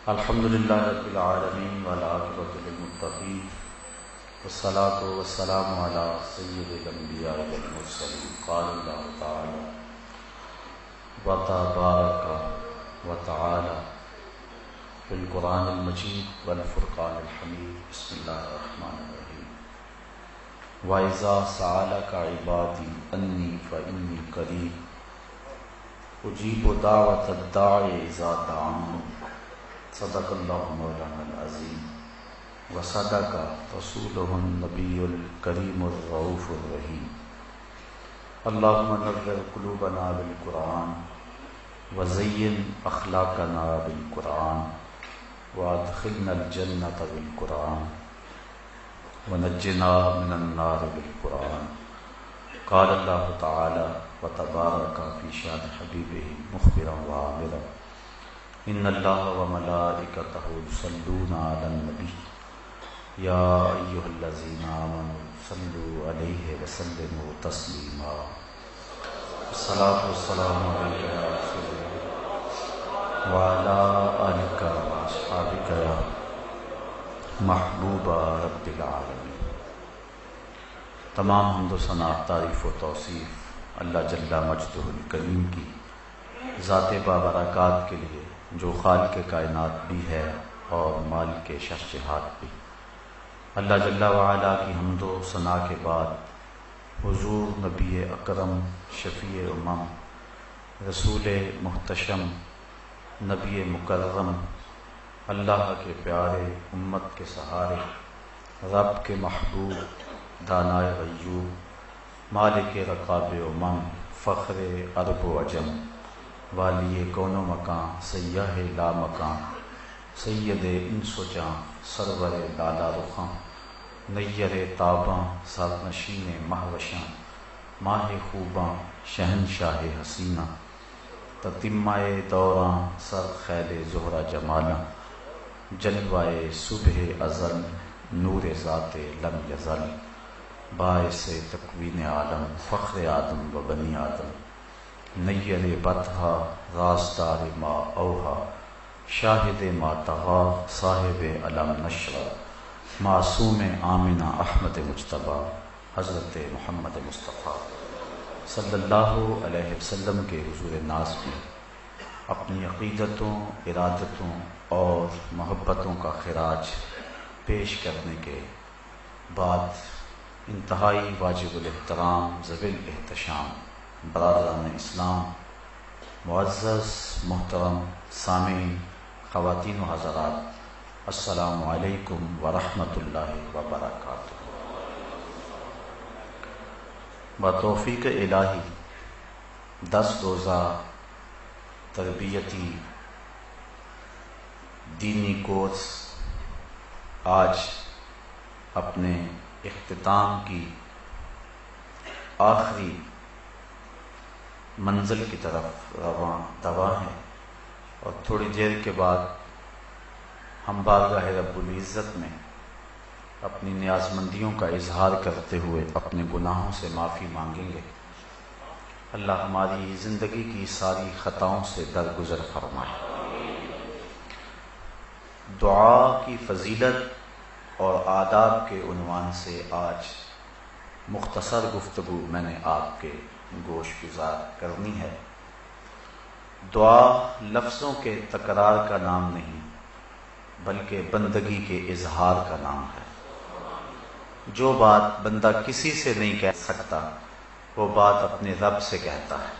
الحمدللہ رب العالمین والعاقبۃ للمتقین والصلاۃ والسلام علی سید الانبیاء والمرسلین قال اللہ تعالی وتبارک وتعالی فی القرآن المجید والفرقان الحمید بسم اللہ الرحمن الرحیم وَإِذَا سَأَلَكَ عِبَادِي أَنِّي فَإِنِّي قَرِيبٌ أُجِيبُ دَعْوَةَ الدَّاعِ إِذَا دَعَانِ صدق اللہ مولانا العظیم وصدق رسولہ النبی الکریم الرؤوف الرحیم اللہم نور قلوبنا بالقرآن وزین اخلاقنا بالقرآن وادخلنا الجنة بالقرآن ونجنا من النار بالقرآن قال اللہ تعالی وتبارک فی شان حبیبہ مخبرا وعامرا ان اللہ وملائکتہ یصلون علی النبی یا ایہا الذین آمنوا صلوا علیہ وسلموا تسلیما الصلاۃ والسلام علیک یا رسول اللہ وعلی آلک واصحابک یا محبوب رب العالمین۔ تمام حمد و ثنا، تعریف و توصیف اللہ جل مجدہ الکریم کی ذات بابرکات کے لیے جو خالق کائنات بھی ہے اور مالک شہنشاہات بھی۔ اللہ جل وعلا کی حمد و ثنا کے بعد حضور نبی اکرم شفیع امم رسول محتشم نبی مکرم اللہ کے پیارے امت کے سہارے رب کے محبوب دانائے غیوب مالک رقاب امم فخر عرب و عجم والی کون و مکان سیاہ لا مکان سید انس و جاں سرور لالا رخاں نیر تاباں سرنشین مہوشاں ماہ خوباں شہنشاہ حسینہ تتمائے دوراں سر خیل زہرہ جمالاں جلوائے صبح ازل نور ذات لم یزل باعث تکوین عالم فخر آدم و بنی آدم نیر بطحا راستار ما اوہا شاہد ما تغا صاحب علم نشرہ معصوم آمنہ احمد مجتبی حضرت محمد مصطفیٰ صلی اللہ علیہ وسلم کے حضور ناز میں اپنی عقیدتوں ارادتوں اور محبتوں کا خراج پیش کرنے کے بعد انتہائی واجب الاحترام ذوی الاحتشام برادران اسلام معزز محترم سامعین خواتین و حضرات السلام علیکم ورحمۃ اللہ وبرکاتہ۔ بتوفیق الہی 10 روزہ تربیتی دینی کورس آج اپنے اختتام کی آخری منزل کی طرف رواں دوا ہیں، اور تھوڑی دیر کے بعد ہم بارگاہ رب العزت میں اپنی نیازمندیوں کا اظہار کرتے ہوئے اپنے گناہوں سے معافی مانگیں گے۔ اللہ ہماری زندگی کی ساری خطاؤں سے درگزر فرمائے۔ دعا کی فضیلت اور آداب کے عنوان سے آج مختصر گفتگو میں نے آپ کے گوش گزار کرنی ہے۔ دعا لفظوں کے تکرار کا نام نہیں بلکہ بندگی کے اظہار کا نام ہے۔ جو بات بندہ کسی سے نہیں کہہ سکتا وہ بات اپنے رب سے کہتا ہے۔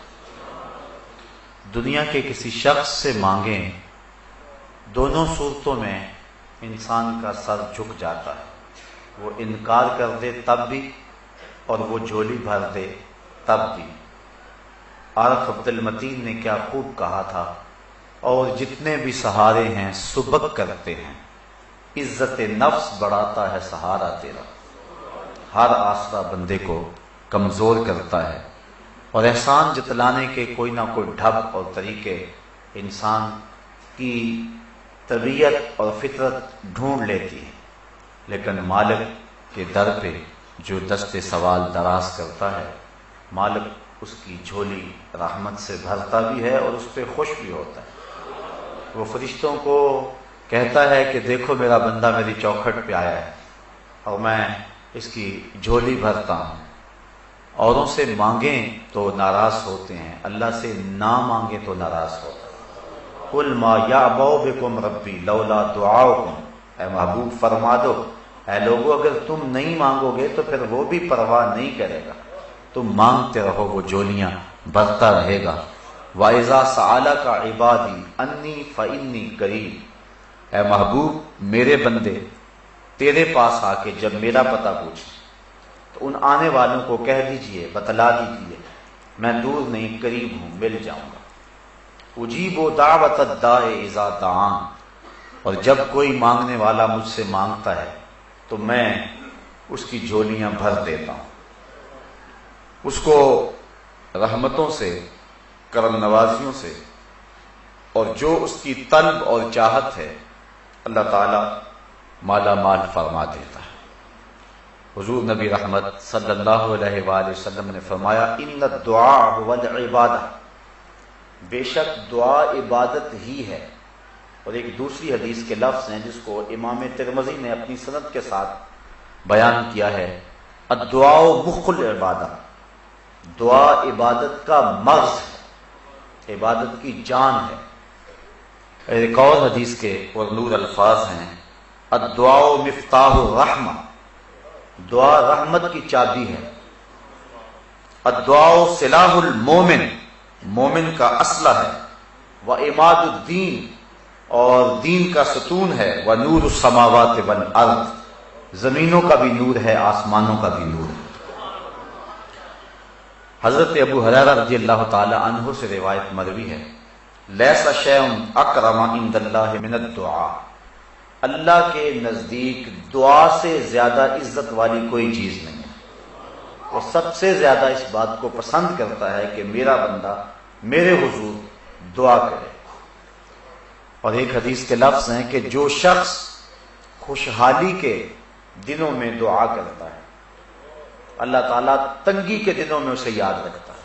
دنیا کے کسی شخص سے مانگیں، دونوں صورتوں میں انسان کا سر جھک جاتا ہے، وہ انکار کر دے تب بھی اور وہ جھولی بھر دے تب بھی۔ عارف عبد المتین نے کیا خوب کہا تھا، اور جتنے بھی سہارے ہیں سبک کرتے ہیں، عزت نفس بڑھاتا ہے سہارا تیرا۔ ہر آسرا بندے کو کمزور کرتا ہے، اور احسان جتلانے کے کوئی نہ کوئی ڈھب اور طریقے انسان کی طبیعت اور فطرت ڈھونڈ لیتی ہے، لیکن مالک کے در پہ جو دست سوال دراز کرتا ہے، مالک اس کی جھولی رحمت سے بھرتا بھی ہے اور اس پہ خوش بھی ہوتا ہے۔ وہ فرشتوں کو کہتا ہے کہ دیکھو میرا بندہ میری چوکھٹ پہ آیا ہے اور میں اس کی جھولی بھرتا ہوں. اوروں سے مانگیں تو ناراض ہوتے ہیں، اللہ سے نہ مانگیں تو ناراض ہوتے ہیں. قل ما یعبأ بکم ربی لولا دعاؤکم، اے محبوب فرما دو اے لوگو اگر تم نہیں مانگو گے تو پھر وہ بھی پرواہ نہیں کرے گا، تم مانگتے رہو وہ جولیاں بھرتا رہے گا. وَإِذَا سَأَلَكَ عِبَادِي أَنِّي فَإِنِّي قَرِيبٌ، اے محبوب میرے بندے تیرے پاس آ کے جب میرا پتہ پوچھیں تو ان آنے والوں کو کہہ دیجئے، بتلا دیجئے میں دور نہیں قریب ہوں، مل جاؤں گا. اجیب دعوت الداع اذا دعان، اور جب کوئی مانگنے والا مجھ سے مانگتا ہے تو میں اس کی جھولیاں بھر دیتا ہوں، اس کو رحمتوں سے، کرم نوازیوں سے، اور جو اس کی طلب اور چاہت ہے اللہ تعالی مالا مال فرما دیتا ہے. حضور نبی رحمت صلی اللہ علیہ وآلہ وسلم نے فرمایا ان الدعاء هو العبادہ، بے شک دعا عبادت ہی ہے. اور ایک دوسری حدیث کے لفظ ہیں جس کو امام ترمذی نے اپنی سند کے ساتھ بیان کیا ہے، الدعاء مخ العبادہ، دعا عبادت کا مغز ہے، عبادت کی جان ہے. ایک اور حدیث کے پرنور الفاظ ہیں الدعاء مفتاح الرحمہ، دعا رحمت کی چابی ہے. الدعاء سلاح المومن، مومن کا اسلحہ ہے. وعماد الدین، اور دین کا ستون ہے. ونور السماوات والارض، زمینوں کا بھی نور ہے، آسمانوں کا بھی نور ہے. حضرت ابو ہریرہ رضی اللہ تعالی عنہ سے روایت مروی ہے لیس شیء اکرم عند اللہ من الدعاء، اللہ کے نزدیک دعا سے زیادہ عزت والی کوئی چیز نہیں ہے. وہ سب سے زیادہ اس بات کو پسند کرتا ہے کہ میرا بندہ میرے حضور دعا کرے. اور ایک حدیث کے لفظ ہیں کہ جو شخص خوشحالی کے دنوں میں دعا کرتا ہے اللہ تعالیٰ تنگی کے دنوں میں اسے یاد رکھتا ہے.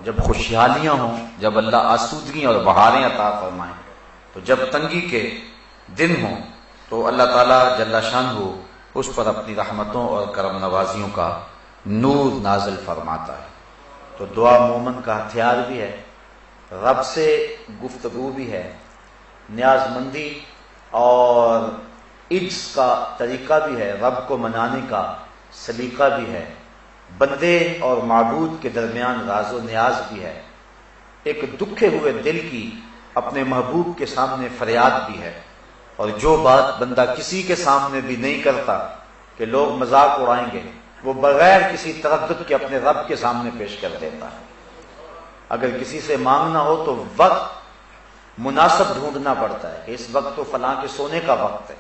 جب خوشحالیاں ہوں، جب اللہ آسودگی اور بہاریں عطا فرمائیں، تو جب تنگی کے دن ہوں تو اللہ تعالیٰ جل شانہ اس پر اپنی رحمتوں اور کرم نوازیوں کا نور نازل فرماتا ہے. تو دعا مومن کا ہتھیار بھی ہے، رب سے گفتگو بھی ہے، نیاز مندی اور عجز کا طریقہ بھی ہے، رب کو منانے کا سلیقہ بھی ہے، بندے اور معبود کے درمیان راز و نیاز بھی ہے، ایک دکھے ہوئے دل کی اپنے محبوب کے سامنے فریاد بھی ہے. اور جو بات بندہ کسی کے سامنے بھی نہیں کرتا کہ لوگ مذاق اڑائیں گے، وہ بغیر کسی تردد کے اپنے رب کے سامنے پیش کر دیتا ہے. اگر کسی سے مانگنا ہو تو وقت مناسب ڈھونڈنا پڑتا ہے کہ اس وقت تو فلاں کے سونے کا وقت ہے،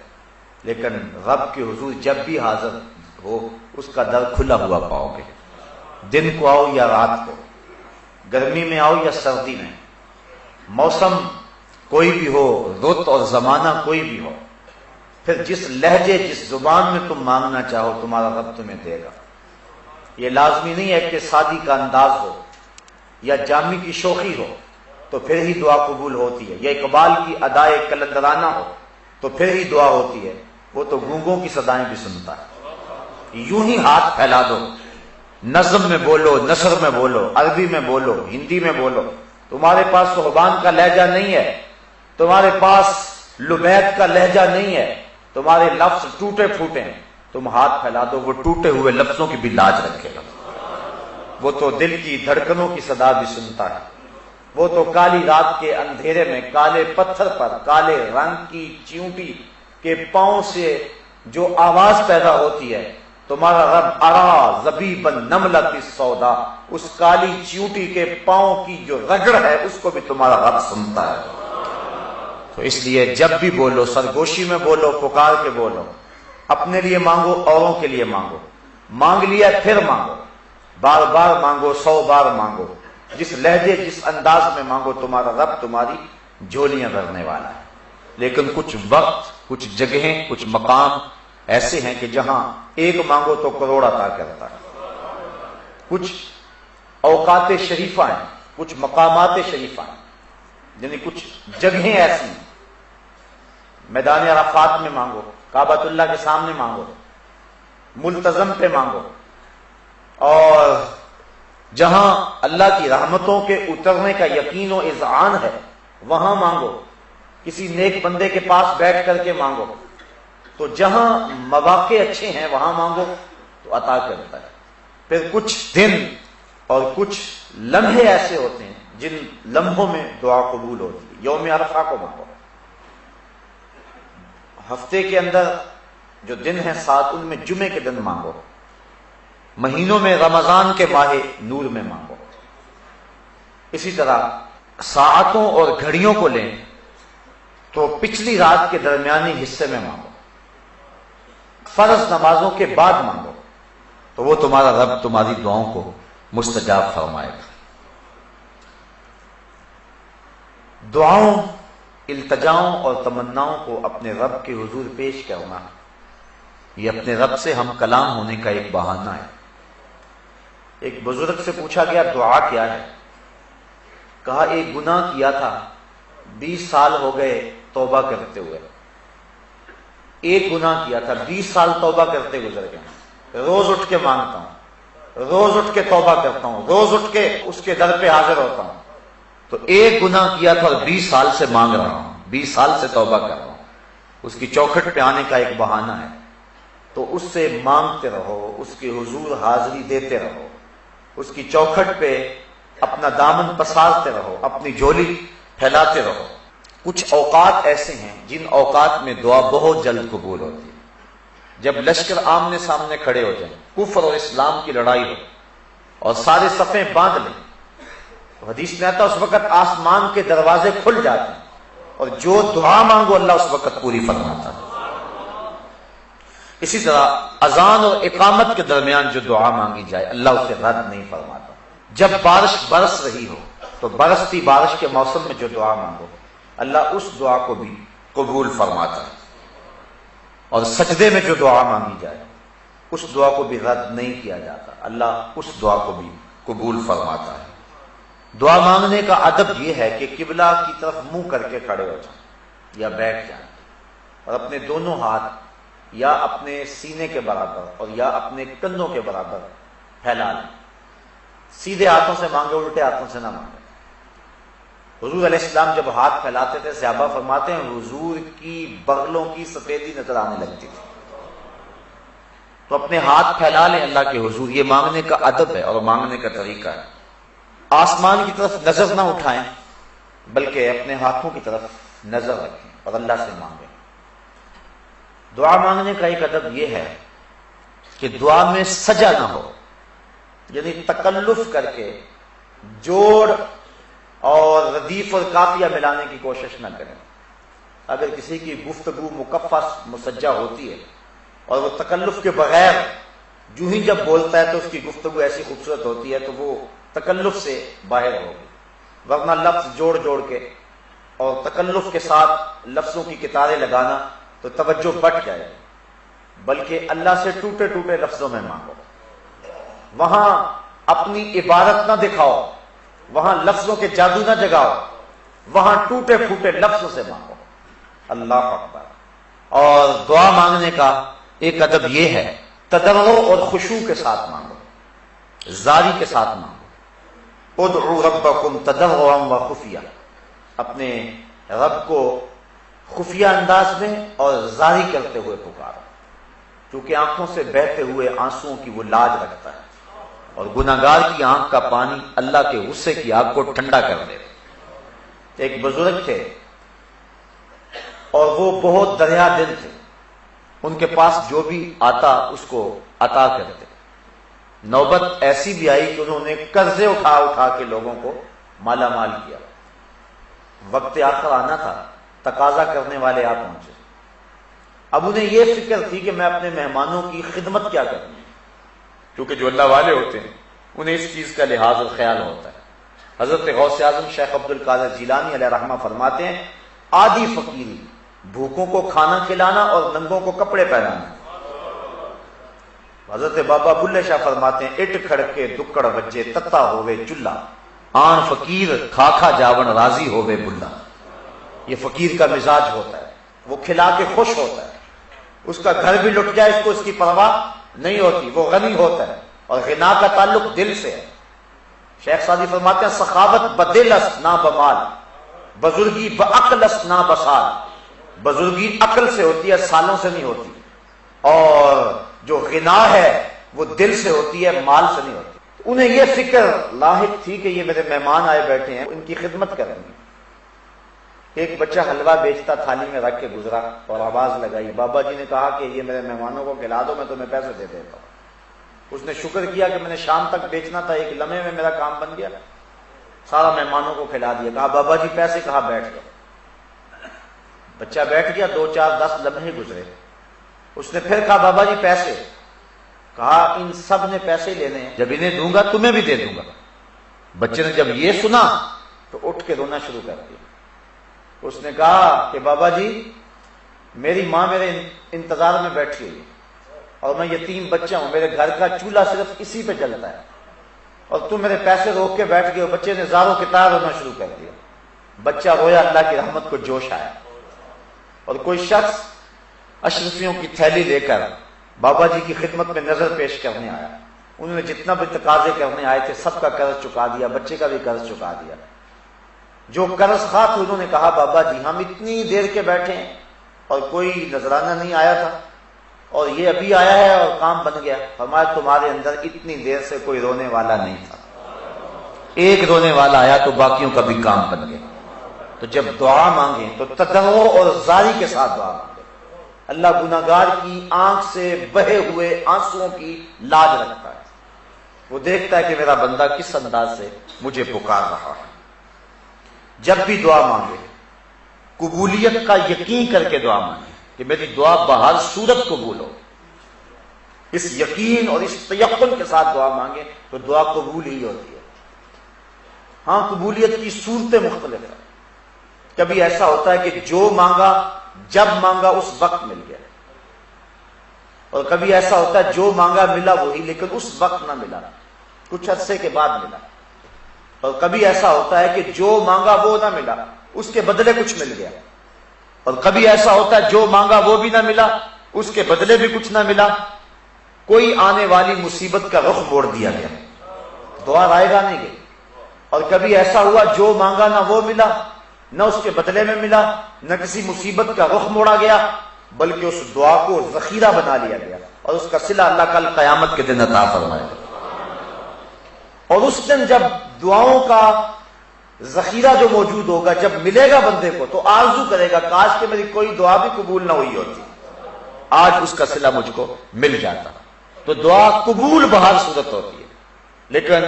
لیکن رب کے حضور جب بھی حاضر ہو اس کا در کھلا ہوا پاؤ گے. دن کو آؤ یا رات کو، گرمی میں آؤ یا سردی میں، موسم کوئی بھی ہو، رت اور زمانہ کوئی بھی ہو، پھر جس لہجے جس زبان میں تم مانگنا چاہو تمہارا رب تمہیں دے گا. یہ لازمی نہیں ہے کہ شادی کا انداز ہو یا جامی کی شوخی ہو تو پھر ہی دعا قبول ہوتی ہے، یا اقبال کی ادائے کلندرانہ ہو تو پھر ہی دعا ہوتی ہے. وہ تو گونگوں کی صدائیں بھی سنتا ہے. یوں ہی ہاتھ پھیلا دو، نظم میں بولو، نثر میں بولو، عربی میں بولو، ہندی میں بولو. تمہارے پاس صحبان کا لہجہ نہیں ہے، تمہارے پاس لبید کا لہجہ نہیں ہے، تمہارے لفظ ٹوٹے پھوٹے ہیں، تم ہاتھ پھیلا دو، وہ ٹوٹے ہوئے لفظوں کی بھی لاج رکھے گا. وہ تو دل کی دھڑکنوں کی صدا بھی سنتا ہے. وہ تو کالی رات کے اندھیرے میں کالے پتھر پر کالے رنگ کی چیونٹی کے پاؤں سے جو آواز پیدا ہوتی ہے، تمہارا رب ارا زبیبا نملۃ السودا، اس کالی چیونٹی کے پاؤں کی جو رگڑ ہے اس کو بھی تمہارا رب سنتا ہے. تو اس لیے جب بھی بولو سرگوشی میں بولو، پکار کے بولو، اپنے لیے مانگو، اوروں کے لیے مانگو. مانگ لیا پھر مانگو، بار بار مانگو، 100 بار مانگو. جس لہجے جس انداز میں مانگو تمہارا رب تمہاری جھولیاں بھرنے والا ہے. لیکن کچھ وقت، کچھ جگہیں، کچھ مقام ایسے ہیں کہ جہاں ایک مانگو تو کروڑ عطا کرتا ہے. کچھ اوقات شریفہ ہیں، کچھ مقامات شریفہ ہیں، یعنی کچھ جگہیں ایسی ہیں میدان عرفات میں مانگو، کعبۃ اللہ کے سامنے مانگو، ملتزم پہ مانگو، اور جہاں اللہ کی رحمتوں کے اترنے کا یقین و اذعان ہے وہاں مانگو، کسی نیک بندے کے پاس بیٹھ کر کے مانگو، تو جہاں مواقع اچھے ہیں وہاں مانگو تو عطا کرتا ہے۔ پھر کچھ دن اور کچھ لمحے ایسے ہوتے ہیں جن لمحوں میں دعا قبول ہوتی ہے۔ یوم عرفہ کو مانگو، ہفتے کے اندر جو دن ہیں 7 ان میں جمعے کے دن مانگو، مہینوں میں رمضان کے ماہ نور میں مانگو۔ اسی طرح ساعتوں اور گھڑیوں کو لیں تو پچھلی رات کے درمیانی حصے میں مانگو، فرض نمازوں کے بعد مانگو تو وہ تمہارا رب تمہاری دعاؤں کو مستجاب فرمائے گا۔ دعاؤں، التجاؤں اور تمناؤں کو اپنے رب کے حضور پیش کرنا، یہ اپنے رب سے ہم کلام ہونے کا ایک بہانہ ہے۔ ایک بزرگ سے پوچھا گیا دعا کیا ہے؟ کہا ایک گناہ کیا تھا، 20 سال ہو گئے توبہ کرتے ہوئے، ایک گناہ کیا تھا 20 سال توبہ کرتے گزر گئے، روز اٹھ کے مانگتا ہوں، روز اٹھ کے توبہ کرتا ہوں، روز اٹھ کے اس کے در پہ حاضر ہوتا ہوں، تو ایک گناہ کیا تھا اور 20 سال سے مانگ رہا ہوں، 20 سال سے توبہ کر رہا ہوں، اس کی چوکھٹ پہ آنے کا ایک بہانہ ہے۔ تو اس سے مانگتے رہو، اس کے حضور حاضری دیتے رہو، اس کی چوکھٹ پہ اپنا دامن پسارتے رہو، اپنی جھولی پھیلاتے رہو۔ کچھ اوقات ایسے ہیں جن اوقات میں دعا بہت جلد قبول ہوتی ہے۔ جب لشکر آمنے سامنے کھڑے ہو جائیں، کفر اور اسلام کی لڑائی ہو اور سارے صفیں باندھ لیں، تو حدیث میں آتا ہے اس وقت آسمان کے دروازے کھل جاتے ہیں اور جو دعا مانگو اللہ اس وقت پوری فرماتا ہے۔ اسی طرح اذان اور اقامت کے درمیان جو دعا مانگی جائے اللہ اسے رد نہیں فرماتا۔ جب بارش برس رہی ہو تو برستی بارش کے موسم میں جو دعا مانگو اللہ اس دعا کو بھی قبول فرماتا ہے، اور سجدے میں جو دعا مانگی جائے اس دعا کو بھی رد نہیں کیا جاتا، اللہ اس دعا کو بھی قبول فرماتا ہے۔ دعا مانگنے کا ادب یہ ہے کہ قبلہ کی طرف منہ کر کے کھڑے ہو جائیں یا بیٹھ جائیں اور اپنے دونوں ہاتھ یا اپنے سینے کے برابر اور یا اپنے کندھوں کے برابر پھیلا لیں۔ سیدھے ہاتھوں سے مانگے، الٹے ہاتھوں سے نہ مانگے۔ حضور علیہ السلام جب ہاتھ پھیلاتے تھے صحابہ فرماتے ہیں حضور کی بغلوں کی سفیدی نظر آنے لگتی تھی۔ تو اپنے ہاتھ پھیلا لیں اللہ کے حضور، یہ مانگنے کا ادب ہے اور مانگنے کا طریقہ ہے۔ آسمان کی طرف نظر نہ اٹھائیں بلکہ اپنے ہاتھوں کی طرف نظر رکھیں اور اللہ سے مانگیں۔ دعا مانگنے کا ایک ادب یہ ہے کہ دعا میں سجا نہ ہو، یعنی تکلف کر کے جوڑ اور ردیف اور قافیہ ملانے کی کوشش نہ کریں۔ اگر کسی کی گفتگو مکفّہ مسجع ہوتی ہے اور وہ تکلف کے بغیر جو ہی جب بولتا ہے تو اس کی گفتگو ایسی خوبصورت ہوتی ہے تو وہ تکلف سے باہر ہوگی، ورنہ لفظ جوڑ جوڑ کے اور تکلف کے ساتھ لفظوں کی کتاریں لگانا تو توجہ بٹ جائے، بلکہ اللہ سے ٹوٹے ٹوٹے لفظوں میں مانگو، وہاں اپنی عبادت نہ دکھاؤ، وہاں لفظوں کے جادو نہ جگاؤ، وہاں ٹوٹے پھوٹے لفظوں سے مانگو۔ اللہ اکبر۔ اور دعا مانگنے کا ایک ادب یہ ہے تضرع اور خشوع کے ساتھ مانگو، زاری کے ساتھ مانگو۔ ادعوا ربکم تضرعا وخفیہ، اپنے رب کو خفیہ انداز میں اور زاری کرتے ہوئے پکارو، کیونکہ آنکھوں سے بہتے ہوئے آنسوؤں کی وہ لاج رکھتا ہے، اور گناہگار کی آنکھ کا پانی اللہ کے غصے کی آگ کو ٹھنڈا کر دے۔ ایک بزرگ تھے اور وہ بہت دریا دل تھے، ان کے پاس جو بھی آتا اس کو عطا کرتے۔ نوبت ایسی بھی آئی کہ انہوں نے قرضے اٹھا اٹھا کے لوگوں کو مالا مال کیا۔ وقت آخر آنا تھا، تقاضا کرنے والے آ پہنچے۔ اب انہیں یہ فکر تھی کہ میں اپنے مہمانوں کی خدمت کیا کروں، کیونکہ جو اللہ والے ہوتے ہیں انہیں اس چیز کا لحاظ اور خیال ہوتا ہے۔ حضرت غوث اعظم شیخ عبد القادر جیلانی علیہ رحمہ فرماتے ہیں آدھی فقیری بھوکوں کو کھانا کھلانا اور ننگوں کو کپڑے پہنانا۔ حضرت بابا بلے شاہ فرماتے ہیں اٹ کھڑ کے دکڑ وجے تتا ہوئے چلہ، آن فقیر کھا کھا جاون راضی ہوئے بلا۔ یہ فقیر کا مزاج ہوتا ہے وہ کھلا کے خوش ہوتا ہے، اس کا گھر بھی لٹ جائے اس کو اس کی پرواہ نہیں ہوتی، وہ غنی ہوتا ہے، اور غنا کا تعلق دل سے ہے۔ شیخ سعدی فرماتے ہیں سخاوت بدل است نہ بمال، بزرگی بعقل است نہ بسال، بزرگی عقل سے ہوتی ہے، سالوں سے نہیں ہوتی، اور جو غنا ہے وہ دل سے ہوتی ہے، مال سے نہیں ہوتی۔ انہیں یہ فکر لاحق تھی کہ یہ میرے مہمان آئے بیٹھے ہیں، ان کی خدمت کریں گے۔ ایک بچہ حلوہ بیچتا تھالی میں رکھ کے گزرا اور آواز لگائی، بابا جی نے کہا کہ یہ میرے مہمانوں کو کھلا دو، میں تمہیں پیسے دے دیتا ہوں۔ اس نے شکر کیا کہ میں نے شام تک بیچنا تھا، ایک لمحے میں میرا کام بن گیا، سارا مہمانوں کو کھلا دیا۔ کہا بابا جی پیسے، کہا بیٹھ گئے۔ بچہ بیٹھ گیا، 2 4 10 لمحے گزرے، اس نے پھر کہا بابا جی پیسے، کہا ان سب نے پیسے لینے ہیں، جب انہیں دوں گا تمہیں بھی دے دوں گا۔ بچے نے جب یہ سنا تو اٹھ کے رونا شروع کر دیا۔ اس نے کہا کہ بابا جی میری ماں میرے انتظار میں بیٹھی ہوئی اور میں یتیم بچہ ہوں، میرے گھر کا چولہا صرف اسی پہ جلتا ہے، اور تم میرے پیسے روک کے بیٹھ گئے ہو۔ بچے نے زاروں کی طرح رونا شروع کر دیا۔ بچہ رویا، اللہ کی رحمت کو جوش آیا، اور کوئی شخص اشرفیوں کی تھیلی لے کر بابا جی کی خدمت میں نظر پیش کرنے آیا۔ انہوں نے جتنا بھی تقاضے کرنے آئے تھے سب کا قرض چکا دیا، بچے کا بھی قرض چکا دیا۔ جو قرض خواہ تھے انہوں نے کہا بابا جی ہم اتنی دیر کے بیٹھے ہیں اور کوئی نذرانہ نہیں آیا تھا، اور یہ ابھی آیا ہے اور کام بن گیا۔ فرمایا تمہارے اندر اتنی دیر سے کوئی رونے والا نہیں تھا، ایک رونے والا آیا تو باقیوں کا بھی کام بن گیا۔ تو جب دعا مانگیں تو تضرع اور زاری کے ساتھ دعا مانگیں۔ اللہ گناہگار کی آنکھ سے بہے ہوئے آنسوؤں کی لاج رکھتا ہے، وہ دیکھتا ہے کہ میرا بندہ کس انداز سے مجھے پکار رہا ہے۔ جب بھی دعا مانگے قبولیت کا یقین کر کے دعا مانگے کہ میری دعا بہر صورت قبول ہو، اس یقین اور اس تیقن کے ساتھ دعا مانگے تو دعا قبول ہی ہوتی ہے۔ ہاں قبولیت کی صورتیں مختلف ہیں، کبھی ایسا ہوتا ہے کہ جو مانگا جب مانگا اس وقت مل گیا، اور کبھی ایسا ہوتا ہے جو مانگا ملا وہی لیکن اس وقت نہ ملا، کچھ عرصے کے بعد ملا، اور کبھی ایسا ہوتا ہے کہ جو مانگا وہ نہ ملا، اس کے بدلے کچھ مل گیا، اور کبھی ایسا ہوتا ہے جو مانگا وہ بھی نہ ملا، اس کے بدلے بھی کچھ نہ ملا، کوئی آنے والی مصیبت کا رخ موڑ دیا گیا، دعا رائے گا نہیں گئی۔ اور کبھی ایسا ہوا جو مانگا نہ وہ ملا، نہ اس کے بدلے میں ملا، نہ کسی مصیبت کا رخ موڑا گیا، بلکہ اس دعا کو ذخیرہ بنا لیا گیا، اور اس کا صلہ اللہ کل قیامت کے دن عطا فرمائے گا۔ اور اس دن جب دعاؤں کا ذخیرہ جو موجود ہوگا، جب ملے گا بندے کو تو آرزو کرے گا کاش کہ میری کوئی دعا بھی قبول نہ ہوئی ہوتی، آج اس کا صلہ مجھ کو مل جاتا۔ تو دعا قبول بہر صورت ہوتی ہے، لیکن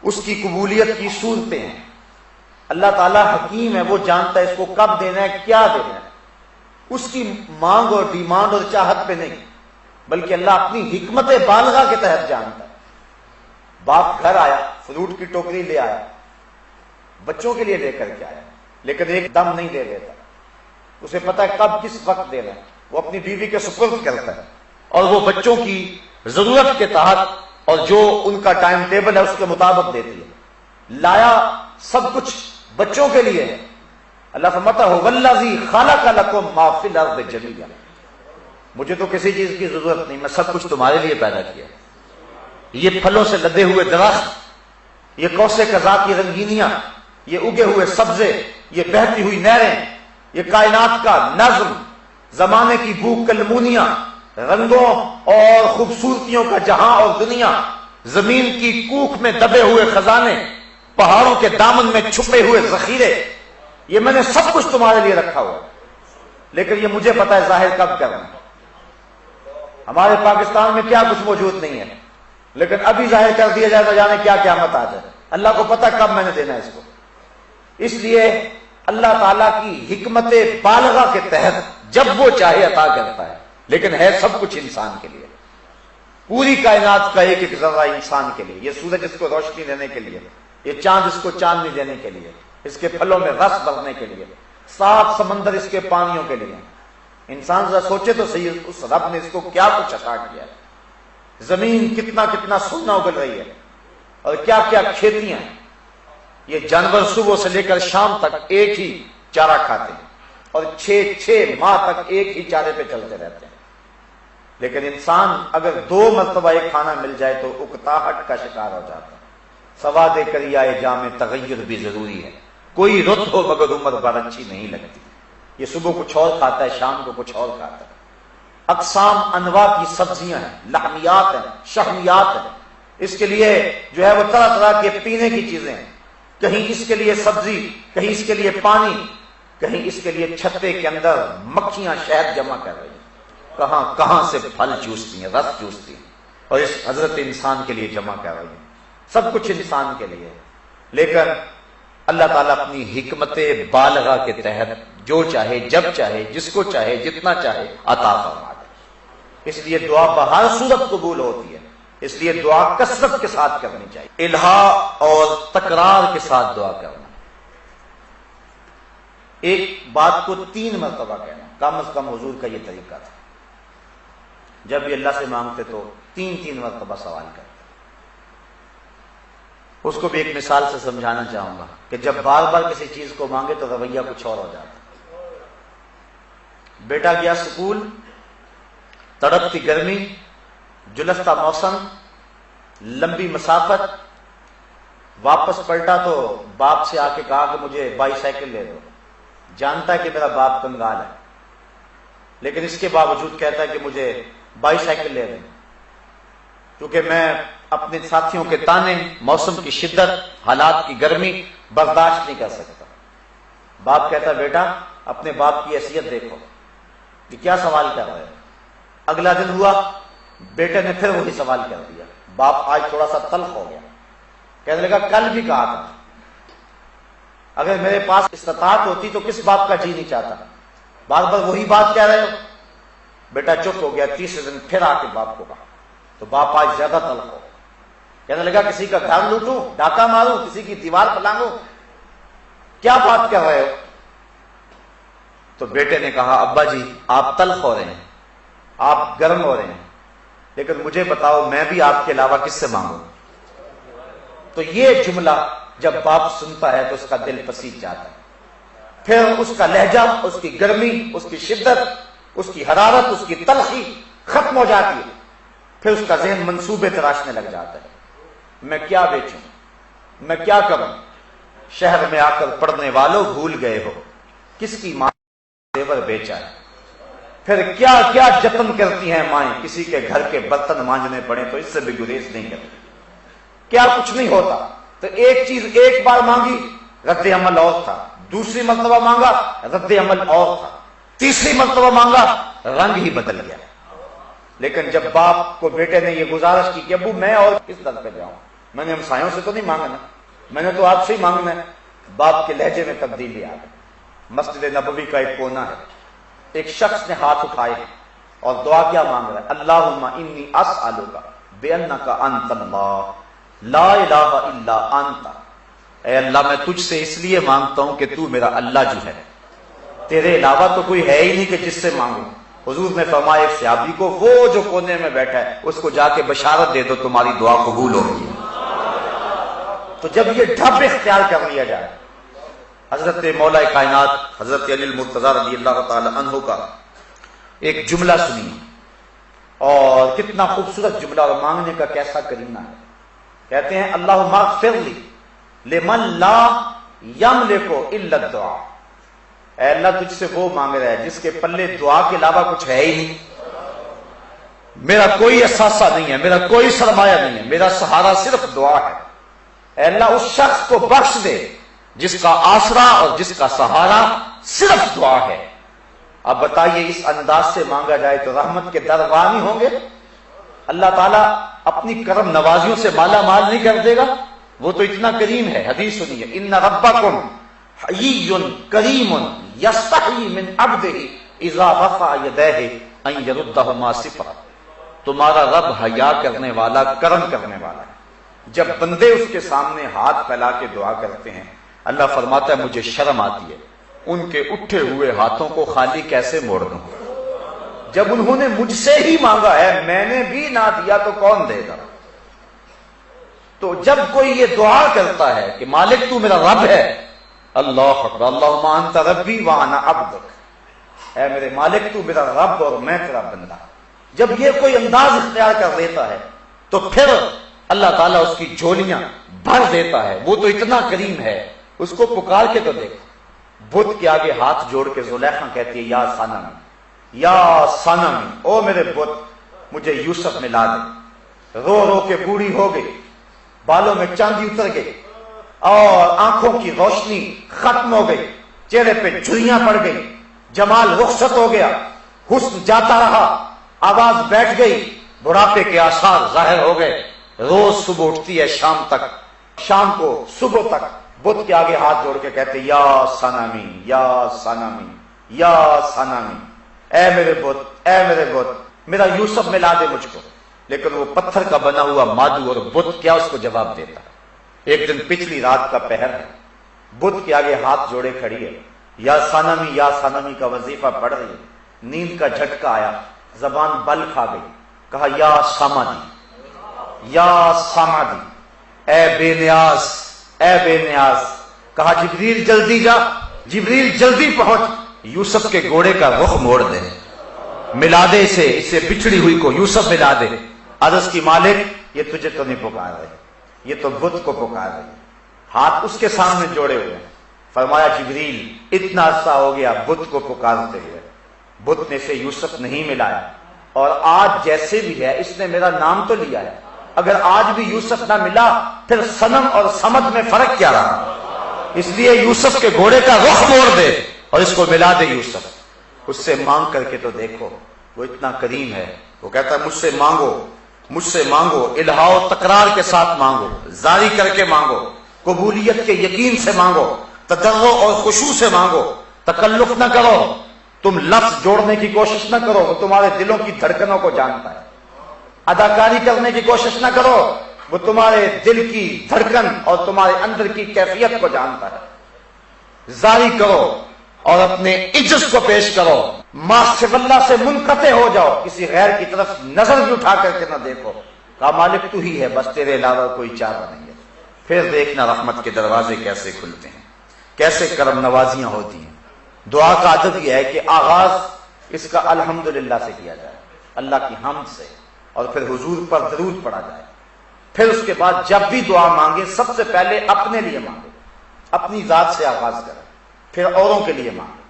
اس کی قبولیت کی صورتیں ہیں۔ اللہ تعالیٰ حکیم ہے، وہ جانتا ہے اس کو کب دینا ہے، کیا دینا ہے، اس کی مانگ اور ڈیمانڈ اور چاہت پہ نہیں، بلکہ اللہ اپنی حکمت بالغہ کے تحت جانتا ہے۔ باپ گھر آیا، فروٹ کی ٹوکری لے آیا، بچوں کے لیے لے کر کے آیا، لیکن ایک دم نہیں دے دیتا، اسے پتا ہے کب کس وقت دینا ہے، وہ اپنی بیوی کے سپرد کرتا ہے، اور وہ بچوں کی ضرورت کے تحت اور جو ان کا ٹائم ٹیبل ہے اس کے مطابق دیتی ہے۔ لایا سب کچھ بچوں کے لیے، اللہ فرماتا ہے والذی خلق لکم ما فی الارض جمیعا، مجھے تو کسی چیز کی ضرورت نہیں، میں سب کچھ تمہارے لیے پیدا کیا۔ یہ پھلوں سے لدے ہوئے درخت، یہ کوسے قضا کی رنگینیاں، یہ اگے ہوئے سبزے، یہ بہتی ہوئی نہریں، یہ کائنات کا نظم، زمانے کی بو کلمونیاں، رنگوں اور خوبصورتیوں کا جہاں اور دنیا، زمین کی کوکھ میں دبے ہوئے خزانے، پہاڑوں کے دامن میں چھپے ہوئے ذخیرے، یہ میں نے سب کچھ تمہارے لیے رکھا ہوا، لیکن یہ مجھے پتا ہے ظاہر کب کرنا۔ ہمارے پاکستان میں کیا کچھ موجود نہیں ہے، لیکن ابھی ظاہر کر دیا جائے تو جانے کیا قیامت آ جائے، اللہ کو پتا کب میں نے دینا ہے اس کو۔ اس لیے اللہ تعالیٰ کی حکمت بالغہ کے تحت جب وہ چاہے عطا کرتا ہے، لیکن ہے سب کچھ انسان کے لیے، پوری کائنات کا ایک ایک ذرہ انسان کے لیے، یہ سورج اس کو روشنی دینے کے لیے، یہ چاند اس کو چاندنی دینے کے لیے، اس کے پھلوں میں رس بھرنے کے لیے، 7 سمندر اس کے پانیوں کے لیے۔ انسان ذرا سوچے تو صحیح، اس رب نے اس کو کیا کچھ عطا کیا ہے، زمین کتنا کتنا سونا اگل رہی ہے، اور کیا کیا کھیتیاں ہیں، یہ جانور صبح سے لے کر شام تک ایک ہی چارہ کھاتے ہیں، اور 6 ماہ تک ایک ہی چارے پہ چلتے رہتے ہیں. لیکن انسان اگر 2 مرتبہ ایک کھانا مل جائے تو اکتاہٹ کا شکار ہو جاتا ہے. سواد کریائے جام تغیر بھی ضروری ہے. کوئی رت ہو مگر عمر بھر اچھی نہیں لگتی. یہ صبح کچھ اور کھاتا ہے، شام کو کچھ اور کھاتا ہے. اقسام انواع کی سبزیاں ہیں، لحمیات ہیں، شحمیات ہیں. اس کے لیے جو ہے وہ طرح طرح کے پینے کی چیزیں ہیں. کہیں اس کے لیے سبزی، کہیں اس کے لیے پانی، کہیں اس کے لیے چھتے کے اندر مکھیاں شہد جمع کر رہی ہیں، کہاں کہاں سے پھل چوستی ہیں، رس چوستی ہیں، اور اس حضرت انسان کے لیے جمع کر رہی ہیں. سب کچھ انسان کے لیے. لیکن اللہ تعالیٰ اپنی حکمت بالغہ کے تحت جو چاہے، جب چاہے، جس کو چاہے، جتنا چاہے عطا فرما دے. اس لیے دعا بہر صورت قبول ہوتی ہے. اس لیے دعا کثرت کے ساتھ کرنی چاہیے، الہا اور تکرار کے ساتھ دعا کرنا. ایک بات کو 3 مرتبہ کہنا، کم از کم حضور کا یہ طریقہ تھا. جب بھی اللہ سے مانگتے تو 3 مرتبہ سوال کرتے. اس کو بھی ایک مثال سے سمجھانا چاہوں گا کہ جب بار بار کسی چیز کو مانگے تو رویہ کچھ اور ہو جاتا. بیٹا گیا سکول، تڑپتی گرمی، جلستا موسم، لمبی مسافت، واپس پلٹا تو باپ سے آ کے کہا کہ مجھے بائی سائیکل لے دو. جانتا ہے کہ میرا باپ کنگال ہے، لیکن اس کے باوجود کہتا ہے کہ مجھے بائی سائیکل لے دیں، کیونکہ میں اپنے ساتھیوں کے تانے، موسم کی شدت، حالات کی گرمی برداشت نہیں کر سکتا. باپ کہتا ہے بیٹا اپنے باپ کی حیثیت دیکھو، یہ کیا سوال کر رہے ہیں. اگلا دن ہوا، بیٹے نے پھر وہی سوال کر دیا. باپ آج تھوڑا سا تلخ ہو گیا، کہنے لگا کل بھی کہا تھا، اگر میرے پاس استطاعت ہوتی تو کس باپ کا جی نہیں چاہتا. بار بار وہی بات کہہ رہے ہو. بیٹا چپ ہو گیا. تیسرے دن پھر آ کے باپ کو کہا تو باپ آج زیادہ تلخ ہو، کہنے لگا کسی کا گھر لوٹوں، ڈاکہ ماروں، کسی کی دیوار پلانگوں، کیا بات کر رہے ہو. تو بیٹے نے کہا ابا جی آپ تلخ ہو رہے ہیں، آپ گرم ہو رہے ہیں، لیکن مجھے بتاؤ میں بھی آپ کے علاوہ کس سے مانگوں. تو یہ جملہ جب باپ سنتا ہے تو اس کا دل پسیج جاتا ہے. پھر اس کا لہجہ، اس کی گرمی، اس کی شدت، اس کی حرارت، اس کی تلخی ختم ہو جاتی ہے. پھر اس کا ذہن منصوبے تراشنے لگ جاتا ہے. میں کیا بیچوں، میں کیا کروں. شہر میں آ کر پڑھنے والوں بھول گئے ہو کس کی ماں زیور بیچا ہے. پھر کیا کیا جتن کرتی ہیں مائیں، کسی کے گھر کے برتن مانجنے پڑے تو اس سے بھی گریز نہیں کرتی. کیا کچھ نہیں ہوتا. تو ایک چیز ایک بار مانگی، رد عمل اور تھا. دوسری مرتبہ مانگا، رد عمل اور تھا. تیسری مرتبہ مانگا، رنگ ہی بدل گیا. لیکن جب باپ کو بیٹے نے یہ گزارش کی کہ ابو میں اور کس در پہ جاؤں، میں نے ہمسایوں سے تو نہیں مانگنا، میں نے تو آپ سے ہی مانگنا ہے. باپ کے لہجے میں تبدیلی آ گئی. مسجد نبوی کا ایک کونا ہے، ایک شخص نے ہاتھ اٹھائے اور دعا کیا مانگ رہا ہے، اللہم انی اسألک بانک انت اللہ لا الہ الا انت. اے اللہ میں تجھ سے اس لیے مانگتا ہوں کہ تو میرا اللہ جو ہے، تیرے علاوہ تو کوئی ہے ہی نہیں کہ جس سے مانگوں. حضور نے فرمایا ایک صحابی کو، وہ جو کونے میں بیٹھا ہے اس کو جا کے بشارت دے دو تمہاری دعا قبول ہوگی. تو جب یہ ڈھب اختیار کر لیا جائے، حضرت مولا کائنات حضرت علی المرتضیٰ رضی اللہ تعالی عنہ کا ایک جملہ سنیے، اور کتنا خوبصورت جملہ اور مانگنے کا کیسا کرینہ ہے. کہتے ہیں اللہم اغفر لی لمن لا یملک الا الدعاء. اے اللہ تجھ سے وہ مانگ رہا ہے جس کے پلے دعا کے علاوہ کچھ ہے ہی نہیں. میرا کوئی اثاثہ نہیں ہے، میرا کوئی سرمایہ نہیں ہے، میرا سہارا صرف دعا ہے. اے اللہ اس شخص کو بخش دے جس کا آسرا اور جس کا سہارا صرف دعا ہے. اب بتائیے اس انداز سے مانگا جائے تو رحمت کے دربار نہیں ہوں گے؟ اللہ تعالیٰ اپنی کرم نوازیوں سے مالا مال نہیں کر دے گا؟ وہ تو اتنا کریم ہے. حدیث سنیے، ان ربکم حیی کریم یستحیی من عبدہ اذا رفع یدیہ ان یردہما صفرا. تمہارا رب حیا کرنے والا، کرم کرنے والا ہے. جب بندے اس کے سامنے ہاتھ پھیلا کے دعا کرتے ہیں، اللہ فرماتا ہے مجھے شرم آتی ہے ان کے اٹھے ہوئے ہاتھوں کو خالی کیسے موڑ دوں. جب انہوں نے مجھ سے ہی مانگا ہے، میں نے بھی نہ دیا تو کون دے گا. تو جب کوئی یہ دعا کرتا ہے کہ مالک تو میرا رب ہے، اللہ اکبر، اللہم انت ربی وانا عبدک، اے میرے مالک تو میرا رب اور میں تیرا بندہ. جب یہ کوئی انداز اختیار کر لیتا ہے تو پھر اللہ تعالیٰ اس کی جھولیاں بھر دیتا ہے. وہ تو اتنا کریم ہے, اس کو پکار کے تو دیکھو. بت کے آگے ہاتھ جوڑ کے زلیخا کہتی ہے یا صنم, یا صنم, او میرے بت مجھے یوسف ملا دے. رو رو کے بوڑھی ہو گئی, بالوں میں چاندی اتر گئی اور آنکھوں کی روشنی ختم ہو گئی, چہرے پہ جھریاں پڑ گئی, جمال رخصت ہو گیا, حسن جاتا رہا, آواز بیٹھ گئی, بڑھاپے کے آثار ظاہر ہو گئے. روز صبح اٹھتی ہے شام تک, شام کو صبح تک بت کے آگے ہاتھ جوڑ کے کہتے یا صنمی, یا صنمی, یا صنمی, اے میرے بت, اے میرے بت, میرا یوسف ملا دے مجھ کو. لیکن وہ پتھر کا بنا ہوا مادو اور بت کیا اس کو جواب دیتا. ایک دن پچھلی رات کا پہر ہے, بت کے آگے ہاتھ جوڑے کھڑی ہے, یا صنمی کا وظیفہ پڑھ رہی ہے. نیند کا جھٹکا آیا, زبان بل کھا گئی, کہا یا سامادی, یا سامادی, اے بے نیاز, اے بے نیاز. کہا جبریل جلدی جا, جبریل جلدی پہنچ, یوسف کے گھوڑے کا رخ موڑ دے, ملا دے اسے بچھڑی ہوئی کو یوسف ملا دے. عرض کی مالک یہ تجھے تو نہیں پکار رہے, یہ تو بت کو پکار رہی. ہاتھ اس کے سامنے جوڑے ہوئے ہیں. فرمایا جبریل اتنا عرصہ ہو گیا بت کو پکارتے ہوئے, بت نے سے یوسف نہیں ملایا, اور آج جیسے بھی ہے اس نے میرا نام تو لیا ہے, اگر آج بھی یوسف نہ ملا پھر صنم اور صمد میں فرق کیا رہا. اس لیے یوسف کے گھوڑے کا رخ موڑ دے اور اس کو ملا دے یوسف. اس سے مانگ کر کے تو دیکھو, وہ اتنا کریم ہے. وہ کہتا ہے مجھ سے مانگو, مجھ سے مانگو, الہا و تکرار کے ساتھ مانگو, زاری کر کے مانگو, قبولیت کے یقین سے مانگو, تضرع اور خشوع سے مانگو, تکلف نہ کرو, تم لفظ جوڑنے کی کوشش نہ کرو, وہ تمہارے دلوں کی دھڑکنوں کو جانتا ہے. اداکاری کرنے کی کوشش نہ کرو, وہ تمہارے دل کی دھڑکن اور تمہارے اندر کی کیفیت کو جانتا ہے. زاری کرو اور اپنے عجز کو پیش کرو, ما سو اللہ سے منقطع ہو جاؤ, کسی غیر کی طرف نظر بھی اٹھا کر کے نہ دیکھو. کہا مالک تو ہی ہے, بس تیرے علاوہ کوئی چارہ نہیں ہے. پھر دیکھنا رحمت کے دروازے کیسے کھلتے ہیں, کیسے کرم نوازیاں ہوتی ہیں. دعا کا عادت یہ ہے کہ آغاز اس کا الحمدللہ سے کیا جائے, اللہ کی حمد سے, اور پھر حضور پر درود پڑھا جائے. پھر اس کے بعد جب بھی دعا مانگے سب سے پہلے اپنے لیے مانگے, اپنی ذات سے آغاز کرے, پھر اوروں کے لیے مانگے.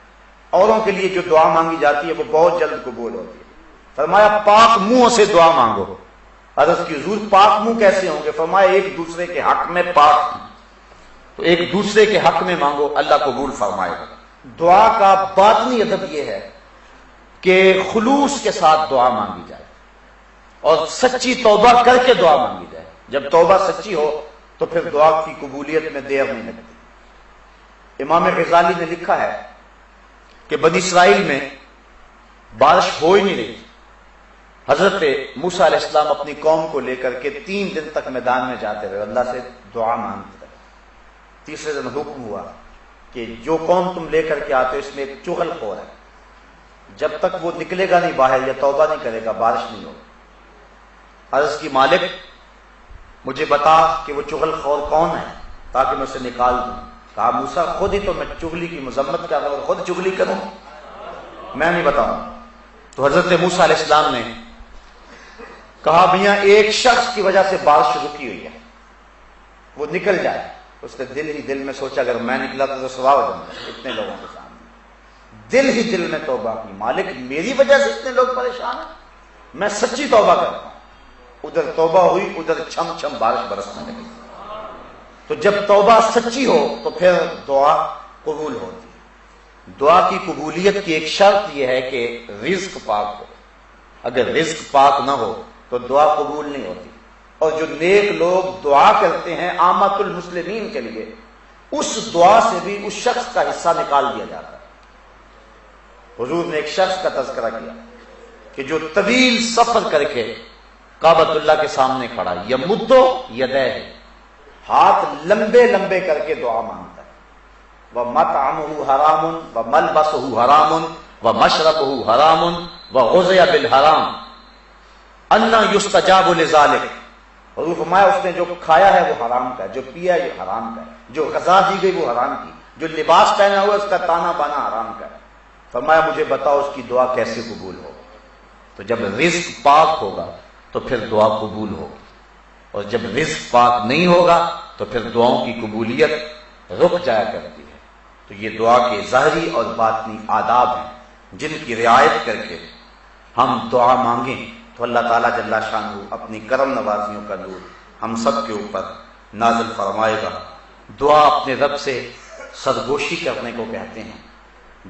اوروں کے لیے جو دعا مانگی جاتی ہے وہ بہت جلد قبول ہوتی ہے. فرمایا پاک منہوں سے دعا مانگو. عرض کی حضور پاک منہ کیسے ہوں گے؟ فرمایا ایک دوسرے کے حق میں پاک, تو ایک دوسرے کے حق میں مانگو, اللہ قبول فرمائے گا. دعا کا باطنی ادب یہ ہے کہ خلوص کے ساتھ دعا مانگی جائے اور سچی توبہ کر کے دعا مانگی جائے. جب توبہ سچی ہو تو پھر دعا کی قبولیت میں دیر نہیں لگتی. امام غزالی نے لکھا ہے کہ بنی اسرائیل میں بارش ہو ہی نہیں رہی. حضرت موسیٰ علیہ السلام اپنی قوم کو لے کر کے 3 دن تک میدان میں جاتے رہے, اللہ سے دعا مانگتے رہے. تیسرے دن حکم ہوا کہ جو قوم تم لے کر کے آتے ہو اس میں ایک چغل خور ہے, جب تک وہ نکلے گا نہیں باہر یا توبہ نہیں کرے گا بارش نہیں ہوگی. عرض کی مالک مجھے بتا کہ وہ چغل خور کون ہے تاکہ میں اسے نکال دوں. کہا موسیٰ خود ہی تو میں چغلی کی مذمت کر رہا ہوں, خود چغلی کروں, میں نہیں بتاؤں. تو حضرت موسیٰ علیہ السلام نے کہا بھیا ایک شخص کی وجہ سے بارش رکی ہوئی ہے, وہ نکل جائے. اس نے دل ہی دل میں سوچا اگر میں نکلا تو سوا ہو جاؤں گا اتنے لوگوں کے سامنے. دل ہی دل میں توبہ کی, مالک میری وجہ سے اتنے لوگ پریشان ہیں, میں سچی توبہ کرتا ہوں. ادھر توبہ ہوئی, ادھر چھم چھم بارش برسنے لگی. تو جب توبہ سچی ہو تو پھر دعا قبول ہوتی ہے. دعا کی قبولیت کی ایک شرط یہ ہے کہ رزق پاک ہو. اگر رزق پاک نہ ہو تو دعا قبول نہیں ہوتی. اور جو نیک لوگ دعا کرتے ہیں عامت المسلمین کے لیے, اس دعا سے بھی اس شخص کا حصہ نکال دیا جاتا ہے. حضور نے ایک شخص کا تذکرہ کیا کہ جو طویل سفر کر کے کعبۃ اللہ کے سامنے کھڑا, یمدو یدیہ, ہاتھ لمبے لمبے کر کے دعا مانگتا ہے. وَمَطْعَمُهُ حَرَامٌ وَمَلْبَسُهُ حَرَامٌ وَمَشْرَبُهُ حَرَامٌ وَغُذِيَ بِالْحَرَامِ أَنَّ يُسْتَجَابُ لِذَلِكَ. حضور فرمایا اس نے جو کھایا ہے وہ حرام کا ہے, جو پیا ہے یہ حرام کا ہے, جو غذا دی گئی وہ حرام کی, جو لباس پہنا ہوا اس کا تانا بانا حرام کا ہے. فرمایا مجھے بتاؤ اس کی دعا کیسے قبول ہو؟ تو جب رزق پاک ہوگا تو پھر دعا قبول ہوگی، اور جب رزق پاک نہیں ہوگا تو پھر دعاؤں کی قبولیت رک جایا کرتی ہے۔ تو یہ دعا کے ظاہری اور باطنی آداب ہیں جن کی رعایت کر کے ہم دعا مانگیں تو اللہ تعالیٰ جل شانہ اپنی کرم نوازیوں کا نور ہم سب کے اوپر نازل فرمائے گا۔ دعا اپنے رب سے سرگوشی کرنے کو کہتے ہیں۔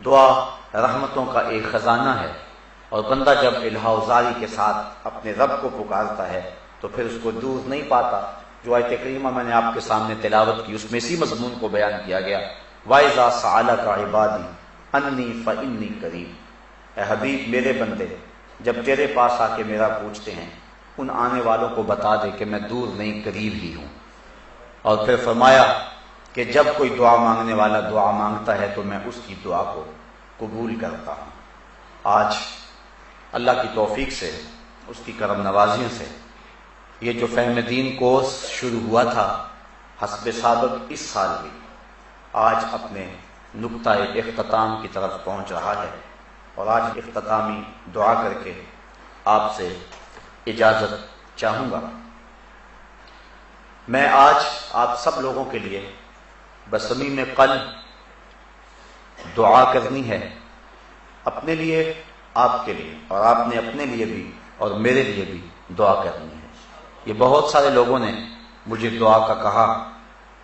دعا رحمتوں کا ایک خزانہ ہے، اور بندہ جب الہا و زاری کے ساتھ اپنے رب کو پکارتا ہے تو پھر اس کو دور نہیں پاتا۔ جو آیت کریمہ میں نے آپ کے سامنے تلاوت کی، اس میں اسی مضمون کو بیان کیا گیا، وَإِذَا سَأَلَكَ عِبَادِي أَنِّي فَإِنِّي قَرِيبٌ۔ اے حبیب میرے بندے جب تیرے پاس آ کے میرا پوچھتے ہیں، ان آنے والوں کو بتا دے کہ میں دور نہیں قریب ہی ہوں۔ اور پھر فرمایا کہ جب کوئی دعا مانگنے والا دعا مانگتا ہے تو میں اس کی دعا کو قبول کرتا ہوں۔ آج اللہ کی توفیق سے، اس کی کرم نوازیوں سے، یہ جو فہم دین کورس شروع ہوا تھا حسب سابق اس سال بھی آج اپنے نقطۂ اختتام کی طرف پہنچ رہا ہے، اور آج اختتامی دعا کر کے آپ سے اجازت چاہوں گا۔ میں آج آپ سب لوگوں کے لیے بصمیم قلب دعا کرنی ہے، اپنے لیے، آپ کے لیے، اور آپ نے اپنے لیے بھی اور میرے لیے بھی دعا کرنی ہے۔ یہ بہت سارے لوگوں نے مجھے دعا کا کہا،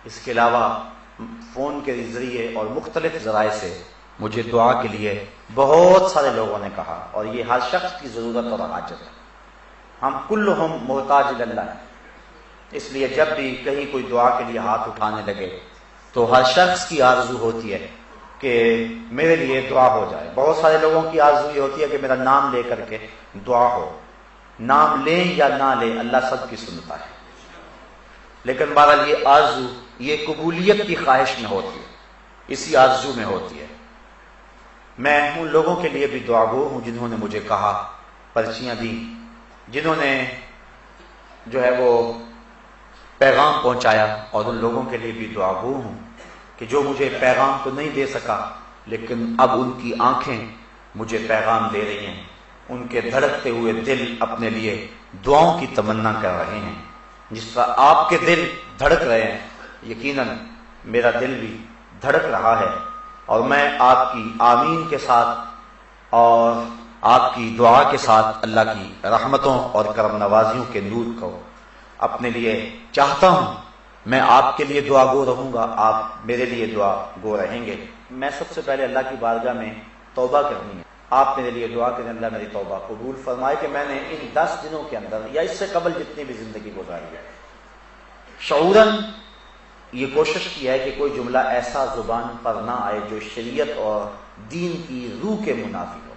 اس کے علاوہ فون کے ذریعے اور مختلف ذرائع سے مجھے دعا کے لیے بہت سارے لوگوں نے کہا، اور یہ ہر شخص کی ضرورت اور حاجت ہے۔ ہم کلہم محتاج اللہ ہیں، اس لیے جب بھی کہیں کوئی دعا کے لیے ہاتھ اٹھانے لگے تو ہر شخص کی آرزو ہوتی ہے کہ میرے لیے دعا ہو جائے۔ بہت سارے لوگوں کی آرزو یہ ہوتی ہے کہ میرا نام لے کر کے دعا ہو۔ نام لیں یا نہ لیں اللہ سب کی سنتا ہے، لیکن بہرحال یہ آرزو یہ قبولیت کی خواہش میں ہوتی ہے، اسی آرزو میں ہوتی ہے۔ میں ان لوگوں کے لیے بھی دعا گو ہوں جنہوں نے مجھے کہا، پرچیاں دی، جنہوں نے جو ہے وہ پیغام پہنچایا، اور ان لوگوں کے لیے بھی دعا گو ہوں کہ جو مجھے پیغام تو نہیں دے سکا لیکن اب ان کی آنکھیں مجھے پیغام دے رہی ہیں، ان کے دھڑکتے ہوئے دل اپنے لیے دعاؤں کی تمنا کر رہے ہیں۔ جس طرح آپ کے دل دھڑک رہے ہیں، یقیناً میرا دل بھی دھڑک رہا ہے، اور میں آپ کی آمین کے ساتھ اور آپ کی دعا کے ساتھ اللہ کی رحمتوں اور کرم نوازیوں کے نور کو اپنے لیے چاہتا ہوں۔ میں آپ کے لیے دعا گو رہوں گا، آپ میرے لیے دعا گو رہیں گے۔ میں سب سے پہلے اللہ کی بارگاہ میں توبہ کرنی ہے، آپ میرے لیے دعا کریں اللہ میری توبہ قبول فرمائے کہ میں نے ان 10 دنوں کے اندر یا اس سے قبل جتنی بھی زندگی گزاری ہے، شعوراً یہ کوشش کی ہے کہ کوئی جملہ ایسا زبان پر نہ آئے جو شریعت اور دین کی روح کے منافی ہو،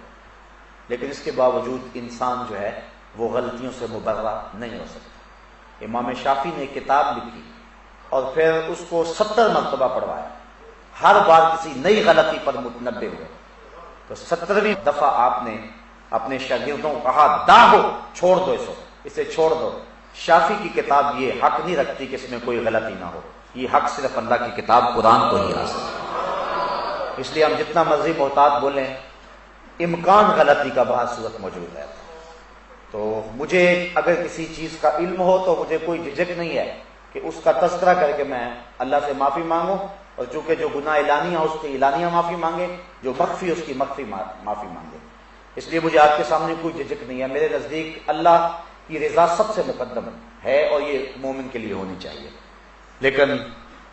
لیکن اس کے باوجود انسان جو ہے وہ غلطیوں سے مبرہ نہیں ہو سکتا۔ امام شافعی نے ایک کتاب لکھی اور پھر اس کو 70 مرتبہ پڑھوایا، ہر بار کسی نئی غلطی پر متنبہ ہوئے، تو 17ویں دفعہ آپ نے اپنے شاگردوں کو کہا داہو، چھوڑ دو اسے چھوڑ دو۔ شافعی کی کتاب یہ حق نہیں رکھتی کہ اس میں کوئی غلطی نہ ہو، یہ حق صرف اللہ کی کتاب قرآن کو ہی حاصل ہے۔ اس لیے ہم جتنا مرضی محتاط بولیں، امکان غلطی کا بہت صورت موجود ہے۔ تو مجھے اگر کسی چیز کا علم ہو تو مجھے کوئی جھجک نہیں ہے کہ اس کا تذکرہ کر کے میں اللہ سے معافی مانگوں، اور چونکہ جو گناہ اعلانیہ اس کی اعلانیہ معافی مانگے، جو مخفی اس کی مخفی معافی مانگے۔ اس لیے مجھے آپ کے سامنے کوئی جھجک نہیں ہے۔ میرے نزدیک اللہ کی رضا سب سے مقدم ہے، اور یہ مومن کے لیے ہونی چاہیے۔ لیکن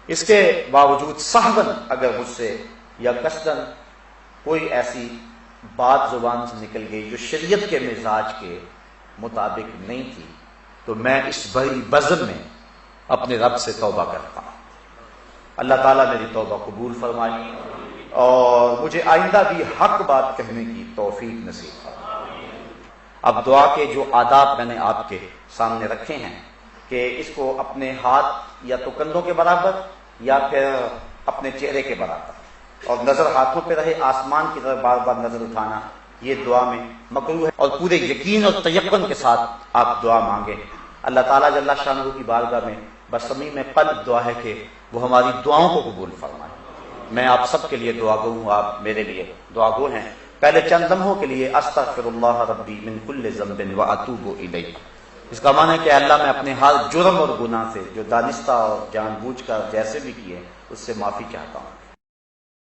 اس کے باوجود سہواً اگر مجھ سے یا قصداً کوئی ایسی بات زبان سے نکل گئی جو شریعت کے مزاج کے مطابق نہیں تھی، تو میں اس بڑی بزم میں اپنے رب سے توبہ کرتا ہوں۔ اللہ تعالیٰ میری توبہ قبول فرمائے اور مجھے آئندہ بھی حق بات کہنے کی توفیق نصیب فرمائے۔ اب دعا کے جو آداب میں نے آپ کے سامنے رکھے ہیں کہ اس کو اپنے ہاتھ یا تو کندھوں کے برابر یا پھر اپنے چہرے کے برابر، اور نظر ہاتھوں پہ رہے، آسمان کی طرف بار بار نظر اٹھانا یہ دعا میں مکروہ ہے، اور پورے یقین اور تیقن کے ساتھ آپ دعا مانگیں۔ اللہ تعالیٰ جل شانہ کی بارگاہ میں بصمیم قلب دعا ہے کہ وہ ہماری دعاؤں کو قبول فرمائے۔ میں آپ سب کے لیے دعا گو ہوں، آپ میرے لیے دعا گو ہیں۔ پہلے چند لمحوں کے لیے استغفر اللہ ربی من کل ذنب واتوب الیہ، اس کا معنی ہے کہ اللہ میں اپنے ہر جرم اور گناہ سے جو دانستہ اور جان بوجھ کر جیسے بھی کیے اس سے معافی چاہتا ہوں۔